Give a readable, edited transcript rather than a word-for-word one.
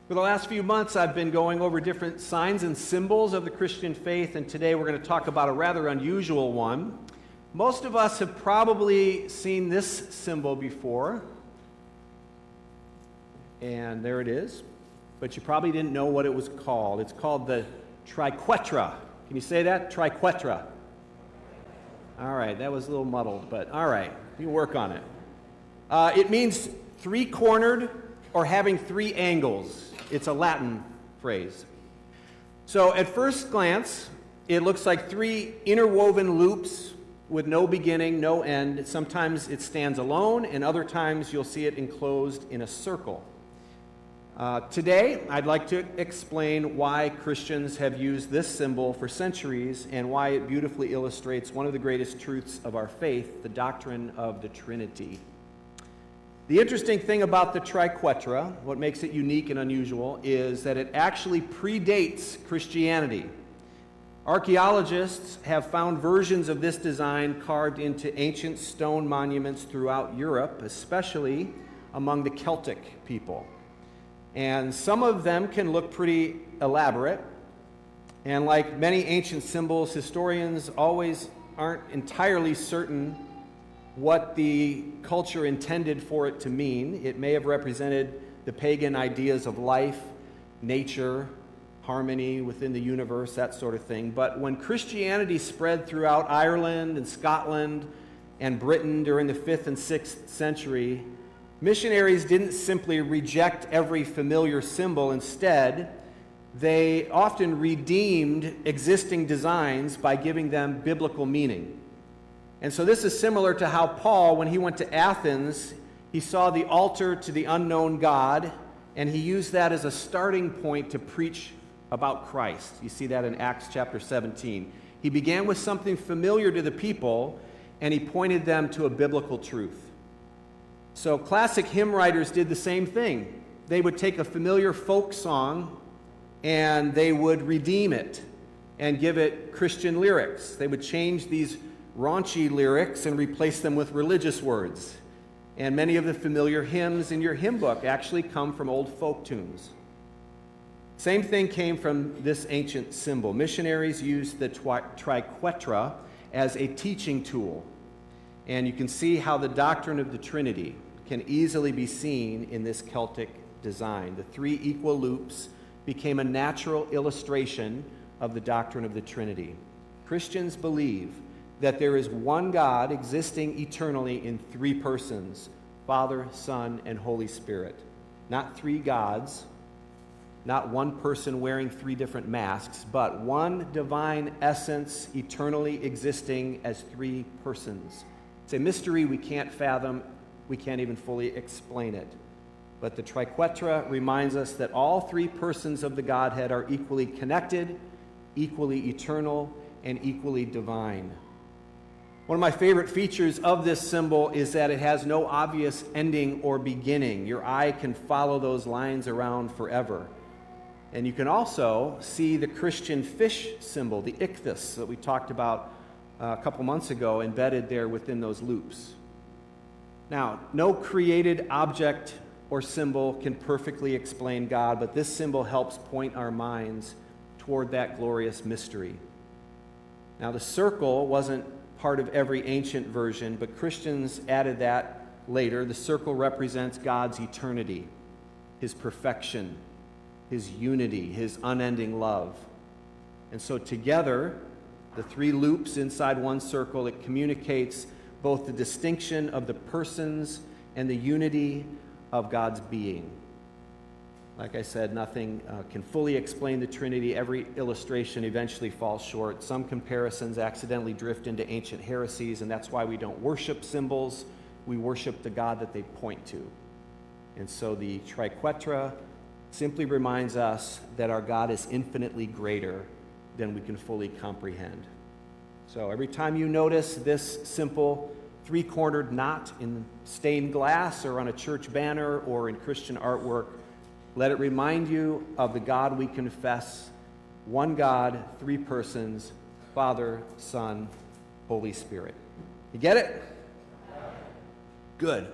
For the last few months, I've been going over different signs and symbols of the Christian faith, and today we're going to talk about a rather unusual one. Most of us have probably seen this symbol before, and there it is, but you probably didn't know what it was called. It's called the TRIQUETRA. Can you say that? TRIQUETRA. All right, that was a little muddled, but all right, you work on it. It means three-cornered or having three angles. It's a Latin phrase. So at first glance, it looks like three interwoven loops with no beginning, no end. Sometimes it stands alone, and other times you'll see it enclosed in a circle. Today, I'd like to explain why Christians have used this symbol for centuries and why it beautifully illustrates one of the greatest truths of our faith, the doctrine of the Trinity. The interesting thing about the TRIQUETRA, what makes it unique and unusual, is that it actually predates Christianity. Archaeologists have found versions of this design carved into ancient stone monuments throughout Europe, especially among the Celtic people. And some of them can look pretty elaborate. And like many ancient symbols, historians always aren't entirely certain what the culture intended for it to mean. It may have represented the pagan ideas of life, nature, harmony within the universe, that sort of thing. But when Christianity spread throughout Ireland and Scotland and Britain during the 5th and 6th century, missionaries didn't simply reject every familiar symbol. Instead, they often redeemed existing designs by giving them biblical meaning. And so this is similar to how Paul, when he went to Athens, he saw the altar to the unknown God, and he used that as a starting point to preach about Christ. You see that in Acts chapter 17. He began with something familiar to the people, and he pointed them to a biblical truth. So classic hymn writers did the same thing. They would take a familiar folk song, and they would redeem it and give it Christian lyrics. They would change these raunchy lyrics and replace them with religious words. And many of the familiar hymns in your hymn book actually come from old folk tunes. Same thing came from this ancient symbol. Missionaries used the TRIQUETRA as a teaching tool. And you can see how the doctrine of the Trinity can easily be seen in this Celtic design. The three equal loops became a natural illustration of the doctrine of the Trinity. Christians believe that there is one God existing eternally in three persons, Father, Son, and Holy Spirit. Not three gods, not one person wearing three different masks, but one divine essence eternally existing as three persons. It's a mystery we can't fathom, we can't even fully explain it. But the TRIQUETRA reminds us that all three persons of the Godhead are equally connected, equally eternal, and equally divine. One of my favorite features of this symbol is that it has no obvious ending or beginning. Your eye can follow those lines around forever. And you can also see the Christian fish symbol, the ichthus, that we talked about a couple months ago, embedded there within those loops. Now, no created object or symbol can perfectly explain God, but this symbol helps point our minds toward that glorious mystery. Now, the circle wasn't part of every ancient version, but Christians added that later. The circle represents God's eternity, his perfection, his unity, his unending love. And so together, the three loops inside one circle, it communicates both the distinction of the persons and the unity of God's being. Like I said, nothing can fully explain the Trinity. Every illustration eventually falls short. Some comparisons accidentally drift into ancient heresies, and that's why we don't worship symbols. We worship the God that they point to. And so the TRIQUETRA simply reminds us that our God is infinitely greater than we can fully comprehend. So every time you notice this simple three-cornered knot in stained glass or on a church banner or in Christian artwork, let it remind you of the God we confess, one God, three persons, Father, Son, Holy Spirit. You get it? Good.